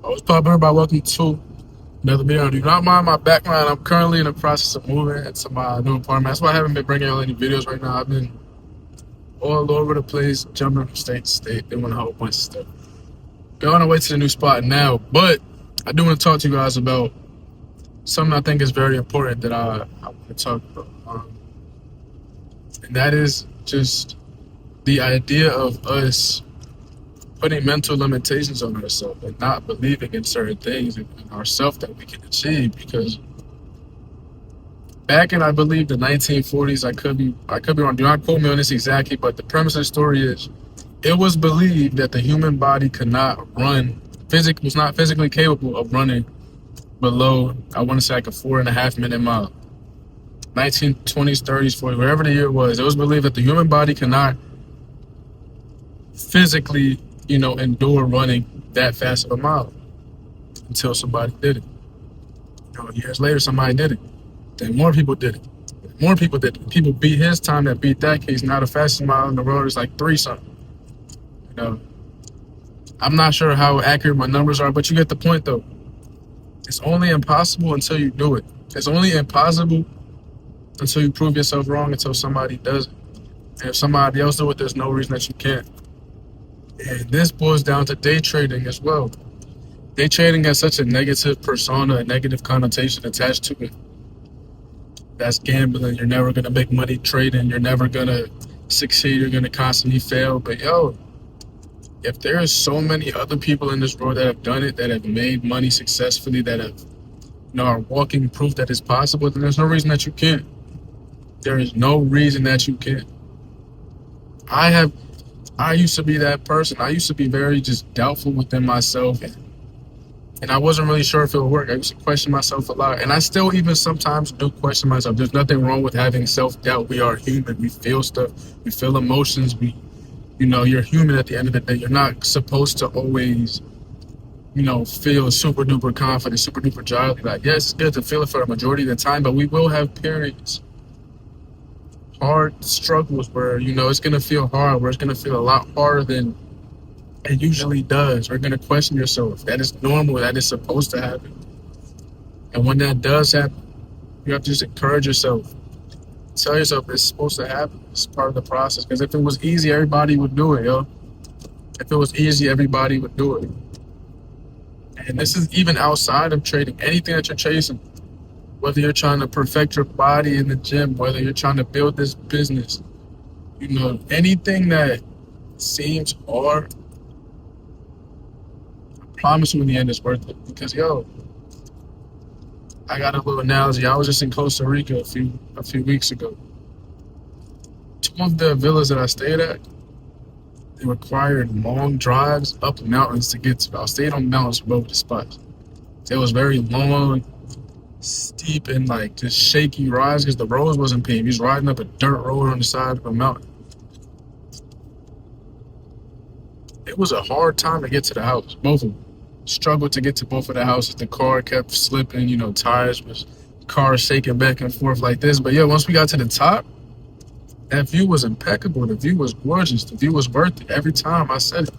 I was Pop Everybody. Welcome to another video. Do not mind my background. I'm currently in the process of moving into my new apartment. That's why I haven't been bringing out any videos right now. I've been all over the place, jumping from state to state, doing a whole bunch of stuff. Going away to the new spot now, but I do want to talk to you guys about something I think is very important that I want to talk about. And that is just the idea of us putting mental limitations on ourselves and not believing in certain things in ourselves that we can achieve. Because back in, I believe, the 1940s, I could be wrong. Do not quote me on this exactly, but the premise of the story is it was believed that the human body could not run, was not physically capable of running below, I want to say, like a 4.5 minute mile. 1920s, 30s, 40s, wherever the year was, it was believed that the human body cannot physically, endure running that fast of a mile until somebody did it. Years later, somebody did it. Then more people did it. More people did it. People beat his time that beat that case. Now the fastest mile in the world is like 3 something. I'm not sure how accurate my numbers are, but you get the point though. It's only impossible until you do it. It's only impossible until you prove yourself wrong, until somebody does it. And if somebody else do it, there's no reason that you can't. And this boils down to day trading as well. Day trading has such a negative persona, a negative connotation attached to it. That's gambling. You're never going to make money trading. You're never going to succeed. You're going to constantly fail. But if there are so many other people in this world that have done it, that have made money successfully, that have, are walking proof that it's possible, then there's no reason that you can't. There is no reason that you can't. I used to be that person. I used to be very just doubtful within myself. And I wasn't really sure if it would work. I used to question myself a lot. And I still even sometimes do question myself. There's nothing wrong with having self-doubt. We are human. We feel stuff. We feel emotions. You're human at the end of the day. You're not supposed to always, feel super duper confident, super duper jolly. Like, yes, it's good to feel it for a majority of the time, but we will have periods, hard struggles where, it's going to feel hard, where it's going to feel a lot harder than it usually does. You're going to question yourself. That is normal. That is supposed to happen. And when that does happen, you have to just encourage yourself. Tell yourself it's supposed to happen. It's part of the process. Because if it was easy, everybody would do it, yo. If it was easy, everybody would do it. And this is even outside of trading. Anything that you're chasing, whether you're trying to perfect your body in the gym, whether you're trying to build this business, anything that seems hard, I promise you in the end it's worth it. Because, I got a little analogy. I was just in Costa Rica a few weeks ago. Two of the villas that I stayed at, they required long drives up mountains to get to. I stayed on mountains for both of the spots. It was very long, steep, and just shaky rides because the roads wasn't paved. He was riding up a dirt road on the side of a mountain. It was a hard time to get to the house, both of them. Struggled to get to both of the houses. The car kept slipping, tires was cars shaking back and forth like this. But once we got to the top, that view was impeccable. The view was gorgeous. The view was worth it. Every time I said it,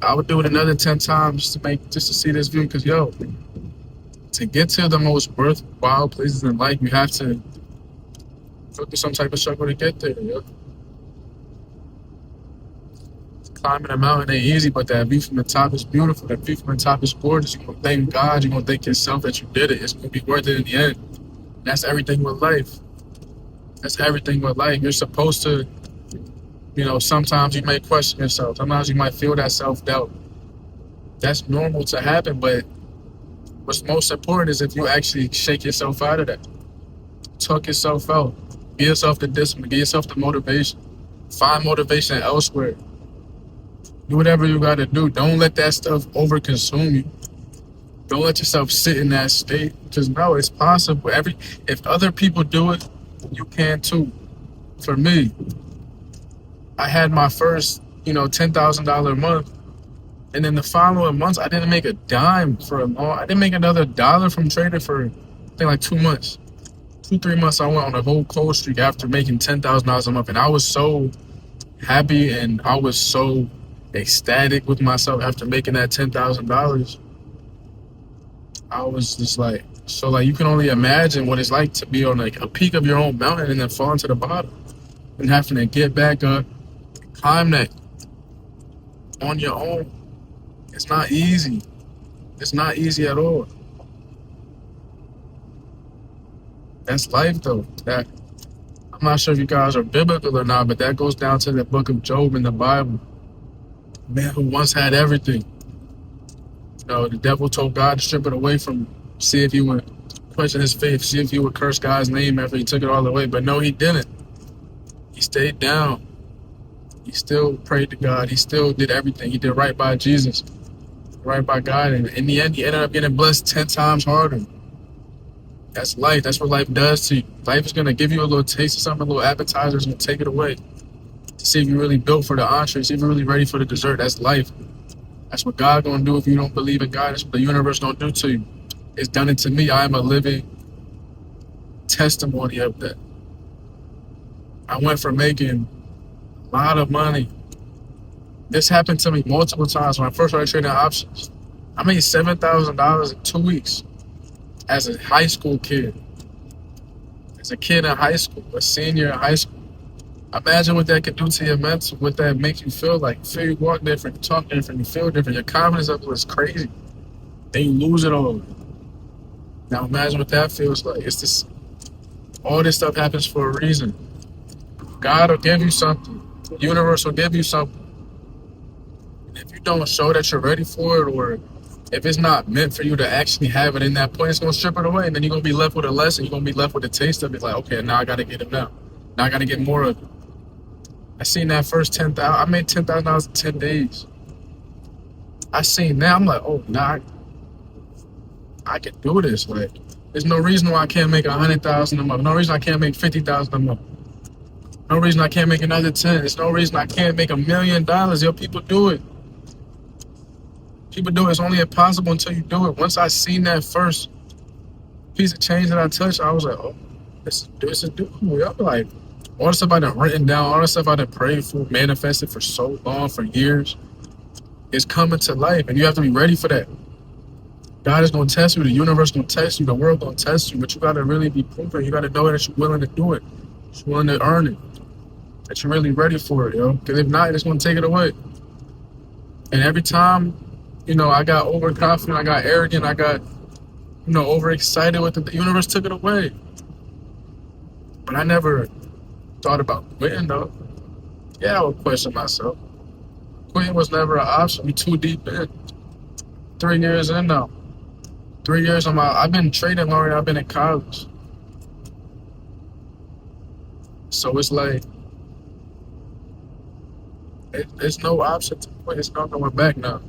I would do it another 10 times just to see this view. Because to get to the most worthwhile places in life, you have to go through some type of struggle to get there. Climbing a mountain ain't easy, but that view from the top is beautiful. That view from the top is gorgeous. You're going to thank God. You're going to thank yourself that you did it. It's going to be worth it in the end. That's everything with life. That's everything with life. You're supposed to, sometimes you may question yourself. Sometimes you might feel that self-doubt. That's normal to happen, but what's most important is if you actually shake yourself out of that. Talk yourself out. Give yourself the discipline. Give yourself the motivation. Find motivation elsewhere. Do whatever you got to do. Don't let that stuff overconsume you. Don't let yourself sit in that state. Just know it's possible. If other people do it, you can too. For me, I had my first, $10,000 a month. And then the following months, I didn't make a dime for a month. I didn't make another dollar from trading for, I think, like 2 months. 2-3 months, I went on a whole cold streak after making $10,000 a month. And I was so happy and I was so ecstatic with myself after making that $10,000. I was just like, so like you can only imagine what it's like to be on like a peak of your own mountain and then fall to the bottom and having to get back up, climb that on your own. It's not easy. It's not easy at all. That's life though. That I'm not sure if you guys are biblical or not, but that goes down to the book of Job in the Bible. Man who once had everything. You know, the devil told God to strip it away from him, see if he would question his faith, see if he would curse God's name after he took it all away. But no, he didn't. He stayed down. He still prayed to God. He still did everything. He did right by Jesus, right by God. And in the end, he ended up getting blessed 10 times harder. That's life. That's what life does to you. Life is going to give you a little taste of something, a little appetizer, is going to take it away. To see if you're really built for the entree, see if you're really ready for the dessert. That's life. That's what God going to do if you don't believe in God. That's what the universe going to do to you. It's done it to me. I am a living testimony of that. I went from making a lot of money. This happened to me multiple times when I first started trading options. I made $7,000 in 2 weeks as a high school kid. As a kid in high school, a senior in high school. Imagine what that could do to your mental, what that makes you feel like. You feel you walk different, you talk different, you feel different. Your confidence level is crazy. Then you lose it all. Now imagine what that feels like. It's this, all this stuff happens for a reason. God will give you something. The universe will give you something. And if you don't show that you're ready for it, or if it's not meant for you to actually have it in that point, it's going to strip it away. And then you're going to be left with a lesson. You're going to be left with a taste of it. Like, okay, now I got to get it now. Now I got to get more of it. I seen that first 10,000. I made $10,000 in 10 days. I seen that. I'm like, oh, nah, I can do this. Like, there's no reason why I can't make 100,000 a month. No reason I can't make 50,000 a month. No reason I can't make another 10. There's no reason I can't make $1 million. Yo, people do it. People do it. It's only impossible until you do it. Once I seen that first piece of change that I touched, I was like, oh, this is doable. I'm like, all the stuff I done written down, all the stuff I done prayed for, manifested for so long, for years, is coming to life. And you have to be ready for that. God is going to test you. The universe going to test you. The world going to test you. But you got to really be proven. You got to know that you're willing to do it. You're willing to earn it. That you're really ready for it, yo. Because if not, it's going to take it away. And every time, you know, I got overconfident, I got arrogant, I got, you know, overexcited with it, the universe took it away. But I never thought about quitting, though. Yeah, I would question myself. Quitting was never an option. We too deep in. 3 years in now. 3 years on I've been trading longer than I've been in college. So it's like, it's no option to quit. It's not going back now.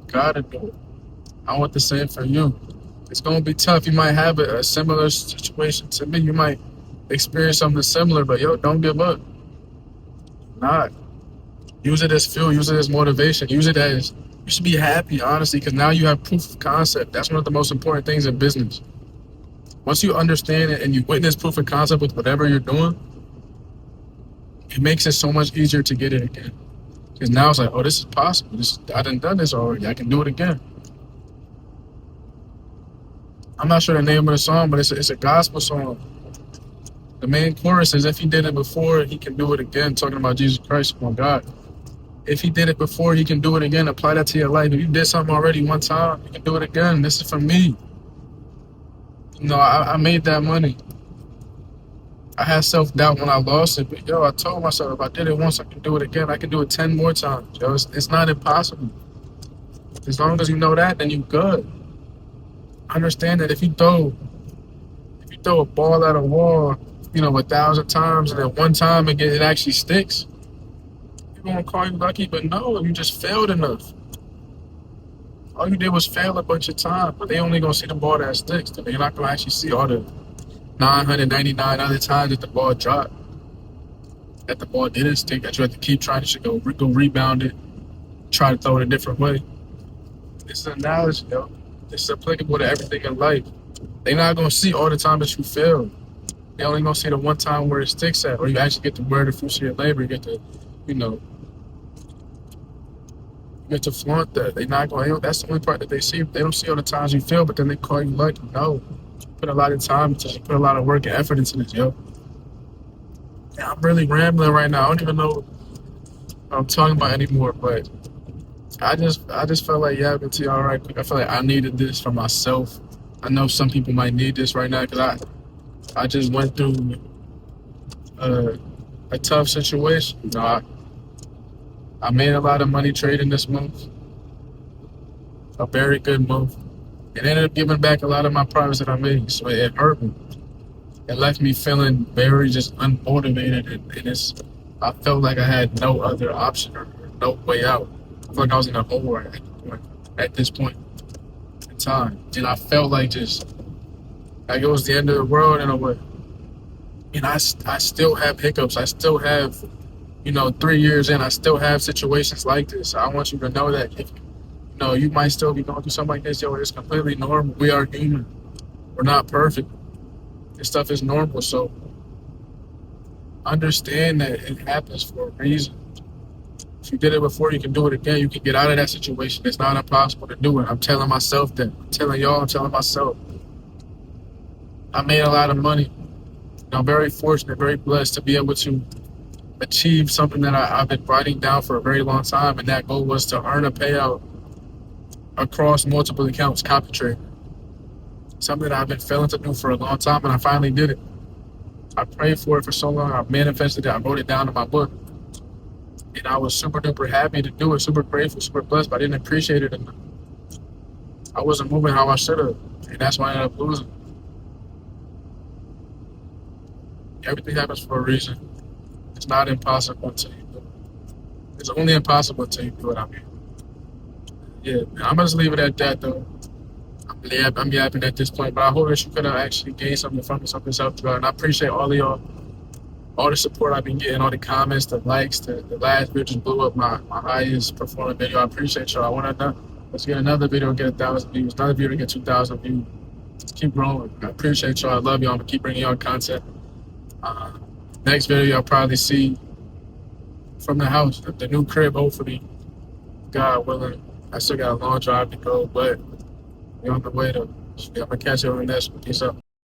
Gotta do it. I want the same for you. It's gonna be tough. You might have a similar situation to me. You might experience something similar, but yo, don't give up. Not. Use it as fuel. Use it as motivation. Use it as, you should be happy, honestly, because now you have proof of concept. That's one of the most important things in business. Once you understand it and you witness proof of concept with whatever you're doing, it makes it so much easier to get it again. Because now it's like, oh, this is possible. I done this already. I can do it again. I'm not sure the name of the song, but it's a gospel song. The main chorus is, if he did it before, he can do it again. Talking about Jesus Christ, oh my God. If he did it before, he can do it again. Apply that to your life. If you did something already one time, you can do it again. This is for me. You know, I made that money. I had self-doubt when I lost it, but yo, I told myself if I did it once, I can do it again. I can do it 10 more times. Yo, it's not impossible. As long as you know that, then you good. Understand that if you throw a ball at a wall, you know, 1,000 times, and then one time it actually sticks, people gonna call you lucky, but no, you just failed enough. All you did was fail a bunch of times, but they only gonna see the ball that sticks. They're not gonna actually see all the 999 other times that the ball dropped, that the ball didn't stick, that you had to keep trying to go rebound it, try to throw it a different way. This is an analogy, yo. This is applicable to everything in life. They're not gonna see all the time that you fail. They only gonna see the one time where it sticks at, or you actually get to wear the fruits of your labor. You get to, you know, You have to flaunt that. They not going. That's the only part that they see. They don't see all the times you fail, but then they call you lucky. No, put a lot of time into. You put a lot of work and effort into this, yo. Yeah, I'm really rambling right now. I don't even know what I'm talking about anymore, but I just felt like yapping to y'all right quick. I feel like I needed this for myself. I know some people might need this right now because I just went through a tough situation. You know, I made a lot of money trading this month, a very good month, and ended up giving back a lot of my profits that I made. So it hurt me. It left me feeling very just unmotivated, and I felt like I had no other option or no way out. I felt like I was in a hole at this point in time, and I felt like just like it was the end of the world in a way. And I still have hiccups. I still have, 3 years in, I still have situations like this. I want you to know that if you might still be going through something like this, yo, it's completely normal. We are human. We're not perfect. This stuff is normal. So understand that it happens for a reason. If you did it before, you can do it again. You can get out of that situation. It's not impossible to do it. I'm telling myself that. I'm telling y'all, I'm telling myself. I made a lot of money. I'm very fortunate, very blessed to be able to achieve something that I've been writing down for a very long time, and that goal was to earn a payout across multiple accounts, copy trade. Something that I've been failing to do for a long time, and I finally did it. I prayed for it for so long. I manifested it. I wrote it down in my book, and I was super duper happy to do it, super grateful, super blessed, but I didn't appreciate it enough. I wasn't moving how I should have, and that's why I ended up losing. Everything happens for a reason. It's not impossible until you do it. It's only impossible until you do it. I mean, yeah, man, I'm gonna just leave it at that though. I'm yapping at this point, but I hope that you could have actually gained something from it, something self development. And I appreciate all of y'all, all the support I've been getting, all the comments, the likes. The last video just blew up my highest performing video. I appreciate y'all. I want to know. Let's get another video, get 1,000 views. Another video to get 2,000 views. Keep growing. I appreciate y'all. I love y'all. I'm gonna keep bringing y'all content. Next video y'all probably see from the house, the new crib, hopefully, God willing. I still got a long drive to go, but we're on the way to. I'm gonna catch you on the next one. Peace out.